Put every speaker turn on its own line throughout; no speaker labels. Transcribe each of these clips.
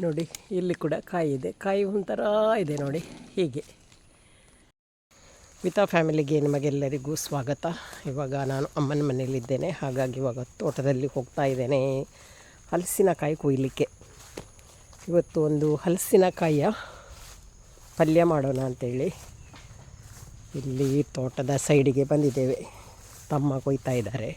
ನೋಡಿ ಇಲ್ಲಿ ಕೂಡ ಕಾಯಿ ಇದೆ. ಕಾಯಿ ಒಂಥರ ಇದೆ ನೋಡಿ ಹೀಗೆ. ವಿತಾ ಫ್ಯಾಮಿಲಿಗೆ ನಿಮಗೆಲ್ಲರಿಗೂ ಸ್ವಾಗತ. ಇವಾಗ ನಾನು ಅಮ್ಮನ ಮನೆಯಲ್ಲಿದ್ದೇನೆ, ಹಾಗಾಗಿ ಇವಾಗ ತೋಟದಲ್ಲಿ ಹೋಗ್ತಾ ಇದ್ದೇನೆ ಹಲಸಿನಕಾಯಿ ಕೊಯ್ಲಿಕ್ಕೆ. ಇವತ್ತು ಒಂದು ಹಲಸಿನಕಾಯಿಯ ಪಲ್ಯ ಮಾಡೋಣ ಅಂಥೇಳಿ ಇಲ್ಲಿ ತೋಟದ ಸೈಡಿಗೆ ಬಂದಿದ್ದೇವೆ. ತಮ್ಮ ಕೊಯ್ತಾ ಇದ್ದಾರೆ.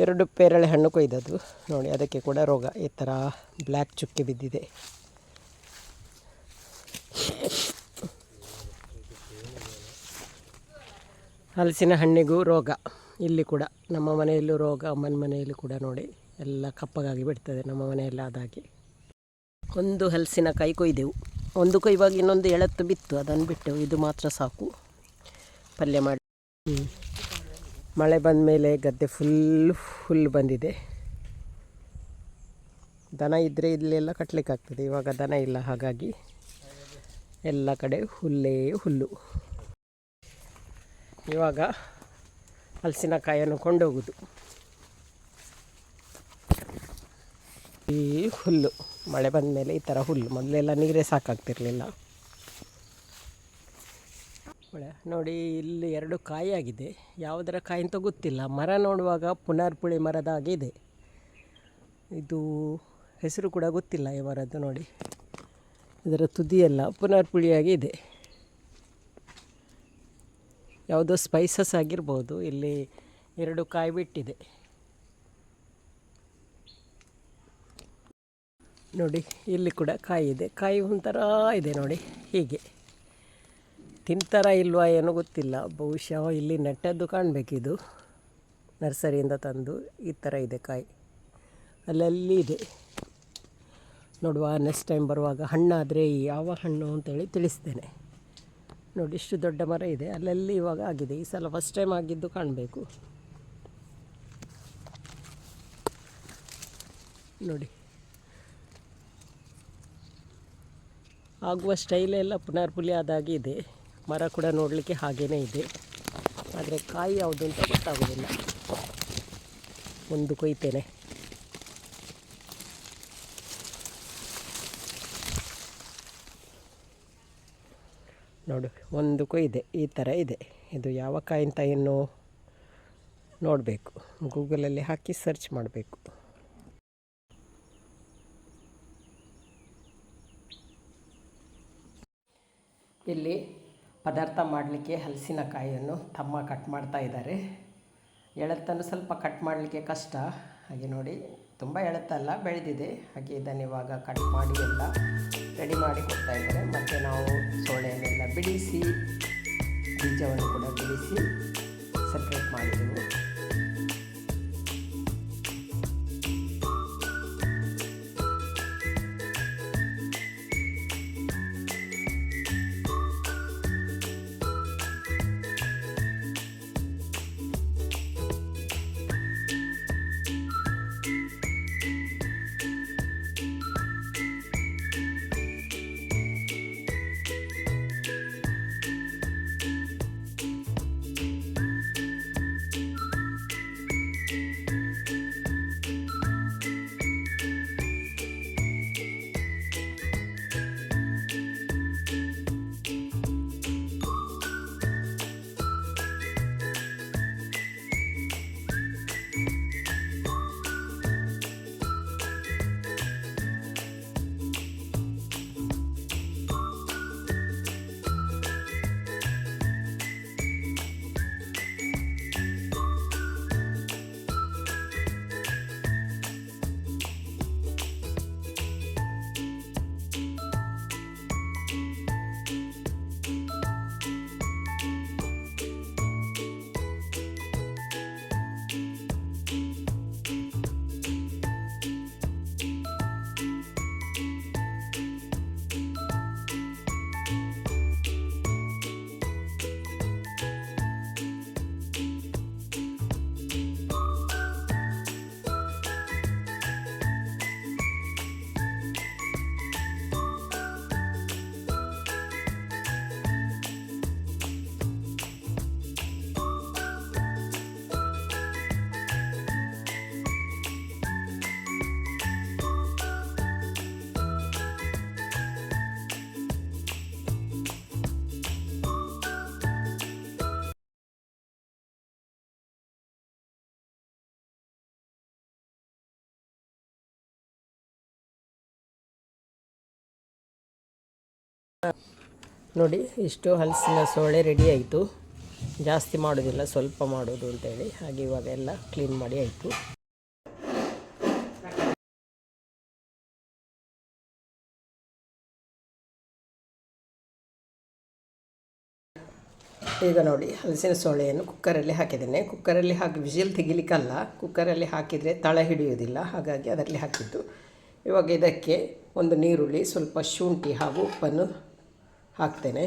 ಎರಡು ಪೇರಳೆ ಹಣ್ಣು ಕೊಯ್ದದ್ದು ನೋಡಿ, ಅದಕ್ಕೆ ಕೂಡ ರೋಗ ಈ ಥರ ಬ್ಲ್ಯಾಕ್ ಚುಕ್ಕೆ ಬಿದ್ದಿದೆ. ಹಲಸಿನ ಹಣ್ಣಿಗೂ ರೋಗ. ಇಲ್ಲಿ ಕೂಡ ನಮ್ಮ ಮನೆಯಲ್ಲೂ ರೋಗ, ಅಮ್ಮನ ಮನೆಯಲ್ಲಿ ಕೂಡ ನೋಡಿ ಎಲ್ಲ ಕಪ್ಪಗಾಗಿ ಬಿಡ್ತದೆ. ನಮ್ಮ ಮನೆಯಲ್ಲಿ ಆದಾಗೆ ಒಂದು ಹಲಸಿನಕಾಯಿ ಕೊಯ್ದೆವು. ಒಂದು ಕೊಯ್ಯುವಾಗ ಇನ್ನೊಂದು ಎಳತ್ತು ಬಿತ್ತು, ಅದನ್ನು ಬಿಟ್ಟೆವು. ಇದು ಮಾತ್ರ ಸಾಕು ಪಲ್ಯ ಮಾಡಿ. ಮಳೆ ಬಂದ ಮೇಲೆ ಗದ್ದೆ ಫುಲ್ ಬಂದಿದೆ. ದನ ಇದ್ದರೆ ಇಲ್ಲೆಲ್ಲ ಕಟ್ಟಲಿಕ್ಕಾಗ್ತದೆ. ಇವಾಗ ದನ ಇಲ್ಲ, ಹಾಗಾಗಿ ಎಲ್ಲ ಕಡೆ ಹುಲ್ಲೇ ಹುಲ್ಲು. ಇವಾಗ ಹಲಸಿನಕಾಯಿಯನ್ನು ಕೊಂಡೋಗೋದು. ಈ ಹುಲ್ಲು ಮಳೆ ಬಂದ ಮೇಲೆ ಈ ಥರ ಹುಲ್ಲು. ಮೊದಲೆಲ್ಲ ನೀರೇ ಸಾಕಾಗ್ತಿರಲಿಲ್ಲ. ನೋಡಿ ಇಲ್ಲಿ 2 ಕಾಯಿ ಆಗಿದೆ. ಯಾವುದರ ಕಾಯಿ ಅಂತ ಗೊತ್ತಿಲ್ಲ. ಮರ ನೋಡುವಾಗ ಪುನರ್ಪುಳಿ ಮರದ ಹಾಗೆ ಇದೆ. ಇದು ಹೆಸರು ಕೂಡ ಗೊತ್ತಿಲ್ಲ ಈ ಮರದ್ದು. ನೋಡಿ ಇದರ ತುದಿಯೆಲ್ಲ ಪುನರ್ಪುಳಿಯಾಗಿ ಇದೆ. ಯಾವುದೋ ಸ್ಪೈಸಸ್ ಆಗಿರ್ಬೋದು. ಇಲ್ಲಿ 2 ಕಾಯಿ ಬಿಟ್ಟಿದೆ ನೋಡಿ. ಇಲ್ಲಿ ಕೂಡ ಕಾಯಿ ಇದೆ. ಕಾಯಿ ಒಂಥರ ಇದೆ ನೋಡಿ ಹೀಗೆ. ತಿಂತಾರ ಇಲ್ವಾ ಏನೋ ಗೊತ್ತಿಲ್ಲ. ಬಹುಶಃ ಇಲ್ಲಿ ನೆಟ್ಟದ್ದು ಕಾಣಬೇಕಿದು, ನರ್ಸರಿಯಿಂದ ತಂದು. ಈ ಥರ ಇದೆ ಕಾಯಿ, ಅಲ್ಲಲ್ಲಿ ಇದೆ. ನೋಡುವ ನೆಕ್ಸ್ಟ್ ಟೈಮ್ ಬರುವಾಗ ಹಣ್ಣಾದರೆ ಯಾವ ಹಣ್ಣು ಅಂತೇಳಿ ತಿಳಿಸ್ತೇನೆ. ನೋಡಿ ಇಷ್ಟು ದೊಡ್ಡ ಮರ ಇದೆ, ಅಲ್ಲಲ್ಲಿ ಇವಾಗ ಆಗಿದೆ. ಈ ಸಲ ಫಸ್ಟ್ ಟೈಮ್ ಆಗಿದ್ದು ಕಾಣಬೇಕು ನೋಡಿ. ಆಗುವ ಸ್ಟೈಲೇ ಎಲ್ಲ ಪುನರ್ಪುಲಿ ಆದಾಗೆ ಇದೆ. ಮರ ಕೂಡ ನೋಡಲಿಕ್ಕೆ ಹಾಗೇ ಇದೆ, ಆದರೆ ಕಾಯಿ ಯಾವುದು ಅಂತ ಗೊತ್ತಾಗೋದಿಲ್ಲ. ಒಂದು ಕೊಯ್ತೇನೆ. ನೋಡು, ಒಂದು ಕೊಯ್ದೆ. ಈ ಥರ ಇದೆ. ಇದು ಯಾವ ಕಾಯಿ ಅಂತ ಇನ್ನೂ ನೋಡಬೇಕು. ಗೂಗಲಲ್ಲಿ ಹಾಕಿ ಸರ್ಚ್ ಮಾಡಬೇಕು. ಇಲ್ಲಿ ಪದಾರ್ಥ ಮಾಡಲಿಕ್ಕೆ ಹಲಸಿನಕಾಯಿಯನ್ನು ತಮ್ಮ ಕಟ್ ಮಾಡ್ತಾ ಇದ್ದಾರೆ. ಎಳತ್ತನ್ನು ಸ್ವಲ್ಪ ಕಟ್ ಮಾಡಲಿಕ್ಕೆ ಕಷ್ಟ. ಹಾಗೆ ನೋಡಿ, ತುಂಬ ಎಳತ್ತಲ್ಲ, ಬೆಳೆದಿದೆ. ಹಾಗೆ ಇದನ್ನು ಇವಾಗ ಕಟ್ ಮಾಡಿ ಎಲ್ಲ ರೆಡಿ ಮಾಡಿ ಕೊಡ್ತಾ ಇದ್ದಾರೆ. ಮತ್ತು ನಾವು ಸೋಳೆಯನ್ನೆಲ್ಲ ಬಿಡಿಸಿ, ಬೀಜವನ್ನು ಕೂಡ ಬಿಡಿಸಿ ಸಪ್ರೇಟ್ ಮಾಡಿದೆವು. ನೋಡಿ ಇಷ್ಟು ಹಲಸಿನ ಸೋಳೆ ರೆಡಿ ಆಯಿತು. ಜಾಸ್ತಿ ಮಾಡೋದಿಲ್ಲ, ಸ್ವಲ್ಪ ಮಾಡೋದು ಅಂತೇಳಿ. ಹಾಗೆ ಇವಾಗ ಎಲ್ಲ ಕ್ಲೀನ್ ಮಾಡಿ ಆಯಿತು. ಈಗ ನೋಡಿ ಹಲಸಿನ ಸೋಳೆಯನ್ನು ಕುಕ್ಕರಲ್ಲಿ ಹಾಕಿದ್ದೇನೆ. ಕುಕ್ಕರಲ್ಲಿ ಹಾಕಿ ವಿಜಿಲ್ ತೆಗಿಲಿಕ್ಕಲ್ಲ, ಕುಕ್ಕರಲ್ಲಿ ಹಾಕಿದರೆ ತಳ ಹಿಡಿಯೋದಿಲ್ಲ, ಹಾಗಾಗಿ ಅದರಲ್ಲಿ ಹಾಕಿದ್ದು. ಇವಾಗ ಇದಕ್ಕೆ ಒಂದು ನೀರುಳ್ಳಿ, ಸ್ವಲ್ಪ ಶುಂಠಿ ಹಾಗೂ ಉಪ್ಪನ್ನು ಹಾಕ್ತೇನೆ.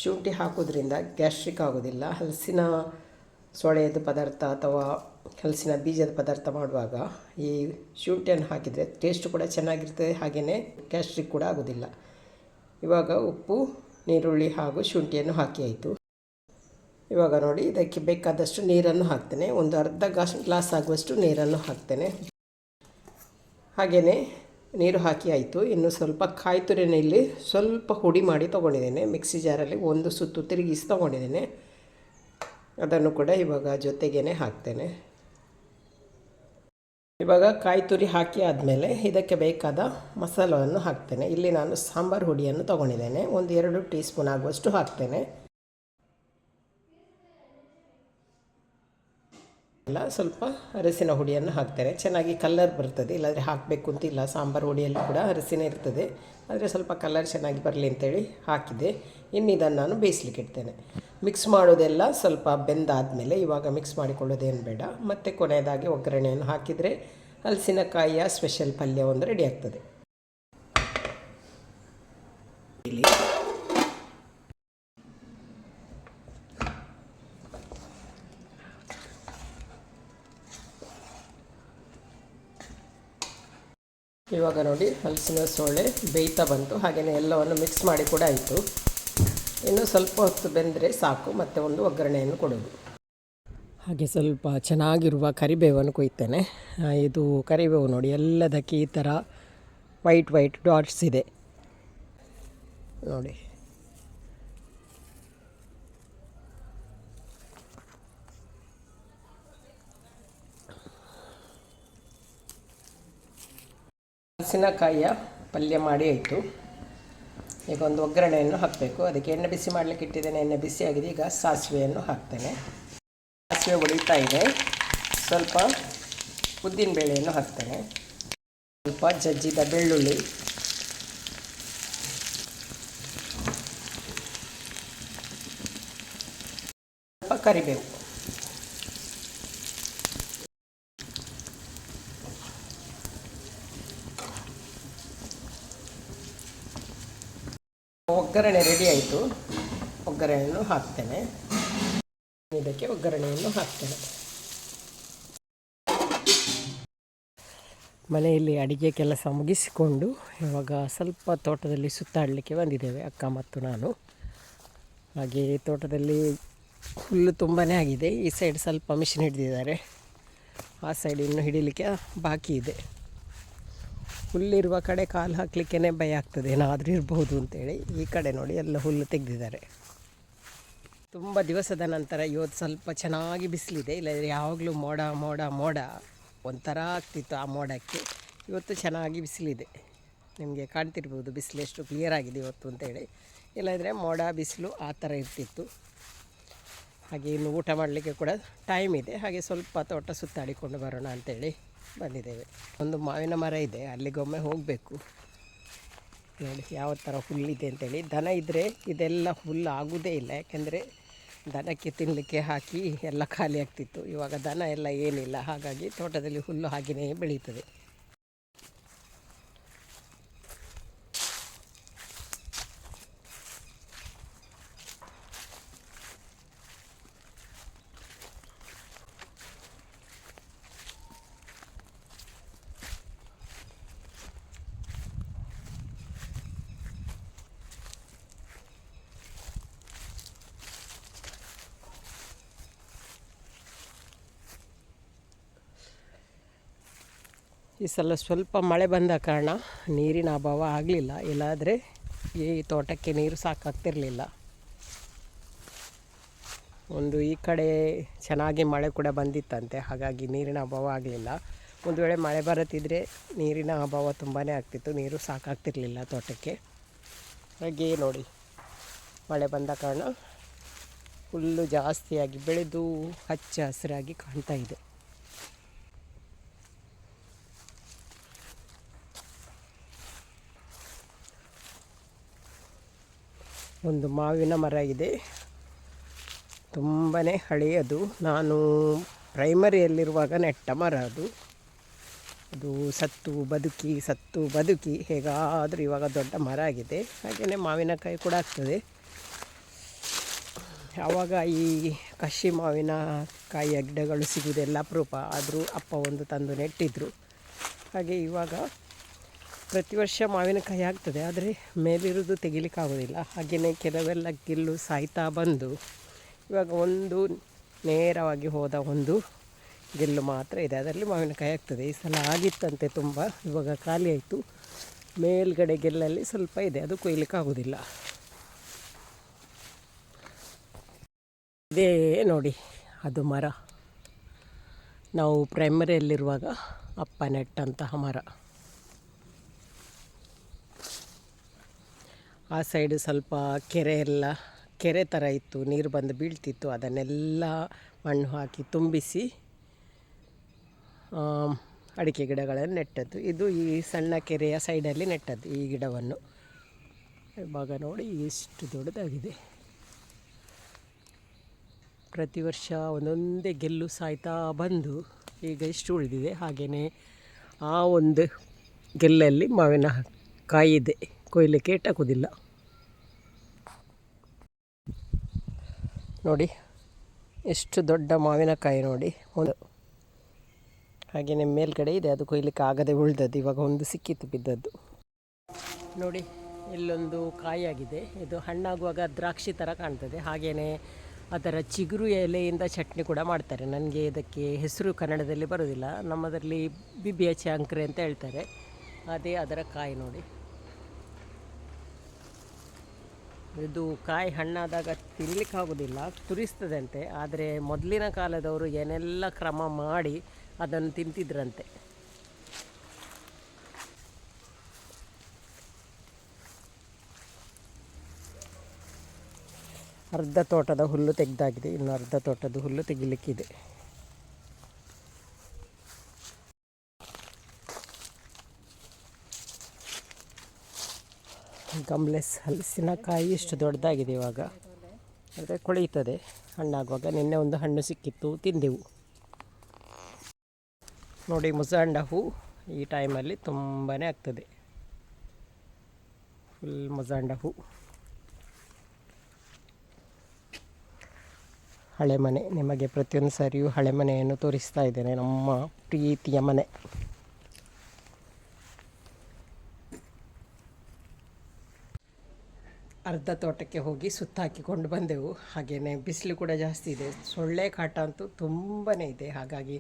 ಶುಂಠಿ ಹಾಕೋದ್ರಿಂದ ಗ್ಯಾಸ್ಟ್ರಿಕ್ ಆಗೋದಿಲ್ಲ. ಹಲಸಿನ ಸೋಳೆಯದ ಪದಾರ್ಥ ಅಥವಾ ಹಲಸಿನ ಬೀಜದ ಪದಾರ್ಥ ಮಾಡುವಾಗ ಈ ಶುಂಠಿಯನ್ನು ಹಾಕಿದರೆ ಟೇಸ್ಟ್ ಕೂಡ ಚೆನ್ನಾಗಿರ್ತದೆ, ಹಾಗೆಯೇ ಗ್ಯಾಸ್ಟ್ರಿಕ್ ಕೂಡ ಆಗೋದಿಲ್ಲ. ಇವಾಗ ಉಪ್ಪು, ನೀರುಳ್ಳಿ ಹಾಗೂ ಶುಂಠಿಯನ್ನು ಹಾಕಿ ಆಯಿತು. ಇವಾಗ ನೋಡಿ ಇದಕ್ಕೆ ಬೇಕಾದಷ್ಟು ನೀರನ್ನು ಹಾಕ್ತೇನೆ. ಒಂದು ಅರ್ಧ ಗ್ಲಾಸ್ ಆಗುವಷ್ಟು ನೀರನ್ನು ಹಾಕ್ತೇನೆ. ಹಾಗೆಯೇ ನೀರು ಹಾಕಿ ಆಯಿತು. ಇನ್ನು ಸ್ವಲ್ಪ ಕಾಯಿ ತುರಿನಲ್ಲಿ ಸ್ವಲ್ಪ ಹುಡಿ ಮಾಡಿ ತೊಗೊಂಡಿದ್ದೇನೆ. ಮಿಕ್ಸಿ ಜಾರಲ್ಲಿ ಒಂದು ಸುತ್ತು ತಿರುಗಿಸಿ ತೊಗೊಂಡಿದ್ದೇನೆ. ಅದನ್ನು ಕೂಡ ಇವಾಗ ಜೊತೆಗೇ ಹಾಕ್ತೇನೆ. ಇವಾಗ ಕಾಯಿ ತುರಿ ಹಾಕಿ ಆದಮೇಲೆ ಇದಕ್ಕೆ ಬೇಕಾದ ಮಸಾಲವನ್ನು ಹಾಕ್ತೇನೆ. ಇಲ್ಲಿ ನಾನು ಸಾಂಬಾರು ಹುಡಿಯನ್ನು ತೊಗೊಂಡಿದ್ದೇನೆ. ಒಂದು 2 ಟೀ ಸ್ಪೂನ್ ಆಗುವಷ್ಟು ಹಾಕ್ತೇನೆ. ಸ್ವಲ್ಪ ಅರಸಿನ ಹುಡಿಯನ್ನು ಹಾಕ್ತೇನೆ. ಚೆನ್ನಾಗಿ ಕಲರ್ ಬರ್ತದೆ, ಇಲ್ಲಾಂದರೆ ಹಾಕಬೇಕು ಅಂತಿಲ್ಲ. ಸಾಂಬಾರು ಹುಡಿಯಲ್ಲಿ ಕೂಡ ಅರಸಿನ ಇರ್ತದೆ, ಆದರೆ ಸ್ವಲ್ಪ ಕಲರ್ ಚೆನ್ನಾಗಿ ಬರಲಿ ಅಂತೇಳಿ ಹಾಕಿದೆ. ಇನ್ನು ಇದನ್ನು ನಾನು ಬೇಯಿಸ್ಲಿಕ್ಕೆ ಇಡ್ತೇನೆ. ಮಿಕ್ಸ್ ಮಾಡೋದೆಲ್ಲ ಸ್ವಲ್ಪ ಬೆಂದಾದಮೇಲೆ ಇವಾಗ ಮಿಕ್ಸ್ ಮಾಡಿಕೊಳ್ಳೋದೇನು ಬೇಡ. ಮತ್ತು ಕೊನೆಯದಾಗಿ ಒಗ್ಗರಣೆಯನ್ನು ಹಾಕಿದರೆ ಹಲಸಿನಕಾಯಿಯ ಸ್ಪೆಷಲ್ ಪಲ್ಯ ಒಂದು ರೆಡಿ ಆಗ್ತದೆ. ಇವಾಗ ನೋಡಿ ಹಲಸಿನ ಸೋಳೆ ಬೇಯ್ತಾ ಬಂತು. ಹಾಗೆಯೇ ಎಲ್ಲವನ್ನು ಮಿಕ್ಸ್ ಮಾಡಿ ಕೂಡ ಆಯಿತು. ಇನ್ನು ಸ್ವಲ್ಪ ಹೊತ್ತು ಬೆಂದರೆ ಸಾಕು. ಮತ್ತು ಒಂದು ಒಗ್ಗರಣೆಯನ್ನು ಕೊಡೋದು. ಹಾಗೆ ಸ್ವಲ್ಪ ಚೆನ್ನಾಗಿರುವ ಕರಿಬೇವನ್ನು ಕೊಯ್ತೇನೆ. ಇದು ಕರಿಬೇವು ನೋಡಿ ಎಲ್ಲದಕ್ಕೆ ಈ ಥರ ವೈಟ್ ಡಾಟ್ಸ್ ಇದೆ ನೋಡಿ. ಹಲಸಿನಕಾಯಿಯ ಪಲ್ಯ ಮಾಡಿ ಆಯಿತು. ಈಗ ಒಂದು ಒಗ್ಗರಣೆಯನ್ನು ಹಾಕಬೇಕು. ಅದಕ್ಕೆ ಎಣ್ಣೆ ಬಿಸಿ ಮಾಡಲಿಕ್ಕೆ ಇಟ್ಟಿದ್ದೇನೆ. ಎಣ್ಣೆ ಬಿಸಿ ಆಗಿದೆ. ಈಗ ಸಾಸಿವೆಯನ್ನು ಹಾಕ್ತೇನೆ. ಸಾಸಿವೆ ಉಳಿತಾ ಇದೆ. ಸ್ವಲ್ಪ ಉದ್ದಿನ ಬೇಳೆಯನ್ನು ಹಾಕ್ತೇನೆ. ಸ್ವಲ್ಪ ಜಜ್ಜಿದ ಬೆಳ್ಳುಳ್ಳಿ, ಸ್ವಲ್ಪ ಕರಿಬೇವು, ಒಗ್ಗರಣೆ ರೆಡಿ ಆಯಿತು. ಒಗ್ಗರಣೆಯನ್ನು ಹಾಕ್ತೇನೆ. ಇದಕ್ಕೆ ಒಗ್ಗರಣೆಯನ್ನು ಹಾಕ್ತೇನೆ. ಮನೆಯಲ್ಲಿ ಅಡಿಗೆ ಕೆಲಸ ಮುಗಿಸಿಕೊಂಡು ಇವಾಗ ಸ್ವಲ್ಪ ತೋಟದಲ್ಲಿ ಸುತ್ತಾಡಲಿಕ್ಕೆ ಬಂದಿದ್ದೇವೆ, ಅಕ್ಕ ಮತ್ತು ನಾನು. ಹಾಗೆ ತೋಟದಲ್ಲಿ ಹುಲ್ಲು ತುಂಬಾ ಆಗಿದೆ. ಈ ಸೈಡ್ ಸ್ವಲ್ಪ ಮಿಷಿನ್ ಹಿಡಿದಿದ್ದಾರೆ, ಆ ಸೈಡ್ ಇನ್ನೂ ಹಿಡಿಲಿಕ್ಕೆ ಬಾಕಿ ಇದೆ. ಹುಲ್ಲಿರುವ ಕಡೆ ಕಾಲು ಹಾಕಲಿಕ್ಕೇ ಭಯ ಆಗ್ತದೆ, ಏನಾದರೂ ಇರಬಹುದು ಅಂತೇಳಿ. ಈ ಕಡೆ ನೋಡಿ ಎಲ್ಲ ಹುಲ್ಲು ತೆಗೆದಿದ್ದಾರೆ. ತುಂಬ ದಿವಸದ ನಂತರ ಇವತ್ತು ಸ್ವಲ್ಪ ಚೆನ್ನಾಗಿ ಬಿಸಿಲಿದೆ. ಇಲ್ಲದ್ರೆ ಯಾವಾಗಲೂ ಮೋಡ ಒಂಥರ ಆಗ್ತಿತ್ತು ಆ ಮೋಡಕ್ಕೆ. ಇವತ್ತು ಚೆನ್ನಾಗಿ ಬಿಸಿಲಿದೆ. ನಿಮಗೆ ಕಾಣ್ತಿರ್ಬೋದು ಬಿಸಿಲು ಎಷ್ಟು ಕ್ಲಿಯರ್ ಆಗಿದೆ ಇವತ್ತು ಅಂತೇಳಿ. ಇಲ್ಲಂದರೆ ಮೋಡ ಬಿಸಿಲು ಆ ಥರ ಇರ್ತಿತ್ತು. ಹಾಗೆ ಇನ್ನು ಊಟ ಮಾಡಲಿಕ್ಕೆ ಕೂಡ ಟೈಮ್ ಇದೆ. ಹಾಗೆ ಸ್ವಲ್ಪ ತೋಟ ಸುತ್ತಾಡಿಕೊಂಡು ಬರೋಣ ಅಂತೇಳಿ ಬಂದಿದ್ದೇವೆ. ಒಂದು ಮಾವಿನ ಮರ ಇದೆ, ಅಲ್ಲಿಗೊಮ್ಮೆ ಹೋಗಬೇಕು. ನೋಡಿ ಯಾವ ಥರ ಹುಲ್ಲಿದೆ ಅಂತೇಳಿ. ದನ ಇದ್ದರೆ ಇದೆಲ್ಲ ಹುಲ್ಲು ಆಗೋದೇ ಇಲ್ಲ, ಯಾಕೆಂದರೆ ದನಕ್ಕೆ ತಿನ್ನಲಿಕ್ಕೆ ಹಾಕಿ ಎಲ್ಲ ಖಾಲಿ ಆಗ್ತಿತ್ತು. ಇವಾಗ ದನ ಎಲ್ಲ ಏನಿಲ್ಲ, ಹಾಗಾಗಿ ತೋಟದಲ್ಲಿ ಹುಲ್ಲು ಹಾಗೆಯೇ ಬೆಳೀತದೆ. ಈ ಸಲ ಸ್ವಲ್ಪ ಮಳೆ ಬಂದ ಕಾರಣ ನೀರಿನ ಅಭಾವ ಆಗಲಿಲ್ಲ, ಇಲ್ಲಾದರೆ ಈ ತೋಟಕ್ಕೆ ನೀರು ಸಾಕಾಗ್ತಿರಲಿಲ್ಲ. ಒಂದು ಈ ಕಡೆ ಚೆನ್ನಾಗಿ ಮಳೆ ಕೂಡ ಬಂದಿತ್ತಂತೆ, ಹಾಗಾಗಿ ನೀರಿನ ಅಭಾವ ಆಗಲಿಲ್ಲ. ಒಂದು ವೇಳೆ ಮಳೆ ಬರುತ್ತಿದ್ದರೆ ನೀರಿನ ಅಭಾವ ತುಂಬಾ ಆಗ್ತಿತ್ತು, ನೀರು ಸಾಕಾಗ್ತಿರಲಿಲ್ಲ ತೋಟಕ್ಕೆ. ಹಾಗೆ ನೋಡಿ ಮಳೆ ಬಂದ ಕಾರಣ ಹುಲ್ಲು ಜಾಸ್ತಿಯಾಗಿ ಬೆಳೆದು ಹಚ್ಚ ಹಸಿರಾಗಿ ಕಾಣ್ತಾ ಇದೆ. ಒಂದು ಮಾವಿನ ಮರ ಇದೆ, ತುಂಬಾ ಹಳೆಯದು. ನಾನು ಪ್ರೈಮರಿಯಲ್ಲಿರುವಾಗ ನೆಟ್ಟ ಮರ ಅದು. ಅದು ಸತ್ತು ಬದುಕಿ ಹೇಗಾದರೂ ಇವಾಗ ದೊಡ್ಡ ಮರ ಆಗಿದೆ. ಹಾಗೆಯೇ ಮಾವಿನಕಾಯಿ ಕೂಡ ಆಗ್ತದೆ. ಆವಾಗ ಈ ಕಸಿ ಮಾವಿನಕಾಯಿಯ ಗಿಡಗಳು ಸಿಗುವುದೆಲ್ಲ ಅಪರೂಪ. ಆದರೂ ಅಪ್ಪ ಒಂದು ತಂದು ನೆಟ್ಟಿದ್ದರು. ಹಾಗೆ ಇವಾಗ ಪ್ರತಿ ವರ್ಷ ಮಾವಿನಕಾಯಿ ಆಗ್ತದೆ, ಆದರೆ ಮೇಲಿರುವುದು ತೆಗಿಲಿಕ್ಕಾಗೋದಿಲ್ಲ. ಹಾಗೆಯೇ ಕೆಲವೆಲ್ಲ ಗೆಲ್ಲು ಸಾಯ್ತಾ ಬಂದು ಇವಾಗ ಒಂದು ನೇರವಾಗಿ ಹೋದ ಒಂದು ಗೆಲ್ಲು ಮಾತ್ರ ಇದೆ, ಅದರಲ್ಲಿ ಮಾವಿನಕಾಯಿ ಆಗ್ತದೆ. ಈ ಸಲ ಆಗಿತ್ತಂತೆ ತುಂಬ, ಇವಾಗ ಖಾಲಿ ಆಯಿತು. ಮೇಲ್ಗಡೆ ಗೆಲ್ಲಲ್ಲಿ ಸ್ವಲ್ಪ ಇದೆ, ಅದು ಕೊಯ್ಲಿಕ್ಕಾಗೋದಿಲ್ಲ. ಇದೇ ನೋಡಿ ಅದು ಮರ, ನಾವು ಪ್ರೈಮರಿಯಲ್ಲಿರುವಾಗ ಅಪ್ಪ ನೆಟ್ಟಂತಹ ಮರ. ಆ ಸೈಡು ಸ್ವಲ್ಪ ಕೆರೆ ಥರ ಇತ್ತು, ನೀರು ಬಂದು ಬೀಳ್ತಿತ್ತು. ಅದನ್ನೆಲ್ಲ ಮಣ್ಣು ಹಾಕಿ ತುಂಬಿಸಿ ಅಡಿಕೆ ಗಿಡಗಳನ್ನು ನೆಟ್ಟದ್ದು. ಇದು ಈ ಸಣ್ಣ ಕೆರೆಯ ಸೈಡಲ್ಲಿ ನೆಟ್ಟದ್ದು ಈ ಗಿಡವನ್ನು. ಇವಾಗ ನೋಡಿ ಎಷ್ಟು ದೊಡ್ಡದಾಗಿದೆ. ಪ್ರತಿ ವರ್ಷ ಒಂದೊಂದೇ ಗೆಲ್ಲು ಸಾಯ್ತಾ ಬಂದು ಈಗ ಇಷ್ಟು ಉಳಿದಿದೆ. ಹಾಗೆಯೇ ಆ ಒಂದು ಗೆಲ್ಲಲ್ಲಿ ಮಾವಿನ ಕಾಯಿ ಇದೆ, ಕೊಯ್ಲಿಕ್ಕೆ ಇಟ್ಟಾಕೋದಿಲ್ಲ. ನೋಡಿ ಎಷ್ಟು ದೊಡ್ಡ ಮಾವಿನಕಾಯಿ ನೋಡಿ ಒಂದು. ಹಾಗೆಯೇ ಮೇಲ್ಗಡೆ ಇದೆ, ಅದು ಕೊಯ್ಲಿಕ್ಕೆ ಆಗದೆ ಉಳಿದದ್ದು. ಇವಾಗ ಒಂದು ಸಿಕ್ಕಿತ್ತು ಬಿದ್ದದ್ದು. ನೋಡಿ ಇಲ್ಲೊಂದು ಕಾಯಿಯಾಗಿದೆ. ಇದು ಹಣ್ಣಾಗುವಾಗ ದ್ರಾಕ್ಷಿ ಥರ ಕಾಣ್ತದೆ. ಹಾಗೆಯೇ ಅದರ ಚಿಗುರು ಎಲೆಯಿಂದ ಚಟ್ನಿ ಕೂಡ ಮಾಡ್ತಾರೆ. ನನಗೆ ಇದಕ್ಕೆ ಹೆಸರು ಕನ್ನಡದಲ್ಲಿ ಬರೋದಿಲ್ಲ, ನಮ್ಮದರಲ್ಲಿ ಬಿಬಿಯ ಚಾಂಕ್ರೆ ಅಂತ ಹೇಳ್ತಾರೆ. ಅದೇ ಅದರ ಕಾಯಿ ನೋಡಿ. ಇದು ಕಾಯಿ ಹಣ್ಣಾದಾಗ ತಿನ್ನಲಿಕ್ಕಾಗೋದಿಲ್ಲ, ತುರಿಸ್ತದಂತೆ. ಆದರೆ ಮೊದಲಿನ ಕಾಲದವರು ಏನೆಲ್ಲ ಕ್ರಮ ಮಾಡಿ ಅದನ್ನು ತಿಂತಿದ್ರಂತೆ. ಅರ್ಧ ತೋಟದ ಹುಲ್ಲು ತೆಗೆದಾಗಿದೆ, ಇನ್ನು ಅರ್ಧ ತೋಟದ ಹುಲ್ಲು ತೆಗಿಲಿಕ್ಕಿದೆ. ಗಮ್ಲೆಸ್ ಹಲಸಿನಕಾಯಿ ಇಷ್ಟು ದೊಡ್ಡದಾಗಿದೆ ಇವಾಗ. ಆದರೆ ಕೊಳೆಯುತ್ತದೆ ಹಣ್ಣಾಗುವಾಗ. ನಿನ್ನೆ ಒಂದು ಹಣ್ಣು ಸಿಕ್ಕಿತ್ತು, ತಿಂದೆವು. ನೋಡಿ ಮುಸಾಂಡ ಹೂ ಈ ಟೈಮಲ್ಲಿ ತುಂಬಾ ಆಗ್ತದೆ. ಫುಲ್ ಮುಸಾಂಡ ಹೂ. ಹಳೆ ಮನೆ, ನಿಮಗೆ ಪ್ರತಿಯೊಂದು ಸಾರಿಯೂ ಹಳೆ ಮನೆಯನ್ನು ತೋರಿಸ್ತಾ ಇದ್ದೇನೆ. ನಮ್ಮ ಪ್ರೀತಿಯ ಮನೆ. ಅರ್ಧ ತೋಟಕ್ಕೆ ಹೋಗಿ ಸುತ್ತಾಕಿಕೊಂಡು ಬಂದೆವು. ಹಾಗೆಯೇ ಬಿಸಿಲು ಕೂಡ ಜಾಸ್ತಿ ಇದೆ, ಸೊಳ್ಳೆ ಕಾಟ ಅಂತೂ ತುಂಬಾ ಇದೆ. ಹಾಗಾಗಿ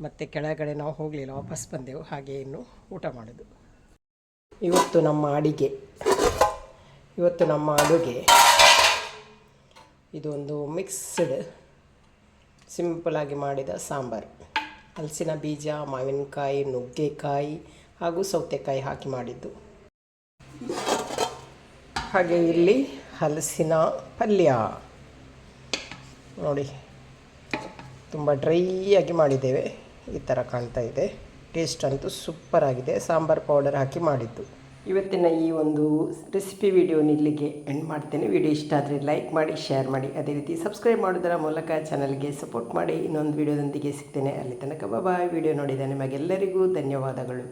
ಮತ್ತೆ ಕೆಳಗಡೆ ನಾವು ಹೋಗಲಿಲ್ಲ, ವಾಪಸ್ ಬಂದೆವು. ಹಾಗೆ ಇನ್ನು ಊಟ ಮಾಡೋದು. ಇವತ್ತು ನಮ್ಮ ಅಡುಗೆ ಇದು ಒಂದು ಮಿಕ್ಸ್ಡ್ ಸಿಂಪಲಾಗಿ ಮಾಡಿದ ಸಾಂಬಾರು. ಹಲಸಿನ ಬೀಜ, ಮಾವಿನಕಾಯಿ, ನುಗ್ಗೆಕಾಯಿ ಹಾಗೂ ಸೌತೆಕಾಯಿ ಹಾಕಿ ಮಾಡಿದ್ದು. ಹಾಗೆ ಇಲ್ಲಿ ಹಲಸಿನ ಪಲ್ಯ ನೋಡಿ, ತುಂಬ ಡ್ರೈಯಾಗಿ ಮಾಡಿದ್ದೇವೆ. ಈ ಥರ ಕಾಣ್ತಾ ಇದೆ. ಟೇಸ್ಟ್ ಅಂತೂ ಸೂಪರ್ ಆಗಿದೆ. ಸಾಂಬಾರು ಪೌಡರ್ ಹಾಕಿ ಮಾಡಿದ್ದು. ಇವತ್ತಿನ ಈ ಒಂದು ರೆಸಿಪಿ ವಿಡಿಯೋನ ಇಲ್ಲಿಗೆ ಎಂಡ್ ಮಾಡ್ತೇನೆ. ವಿಡಿಯೋ ಇಷ್ಟ ಆದರೆ ಲೈಕ್ ಮಾಡಿ, ಶೇರ್ ಮಾಡಿ, ಅದೇ ರೀತಿ ಸಬ್ಸ್ಕ್ರೈಬ್ ಮಾಡೋದರ ಮೂಲಕ ಚಾನಲ್ಗೆ ಸಪೋರ್ಟ್ ಮಾಡಿ. ಇನ್ನೊಂದು ವಿಡಿಯೋದೊಂದಿಗೆ ಸಿಗ್ತೇನೆ. ಅಲ್ಲಿ ತನಕ ಬಾಯ್. ವಿಡಿಯೋ ನೋಡಿದ ನಿಮಗೆಲ್ಲರಿಗೂ ಧನ್ಯವಾದಗಳು.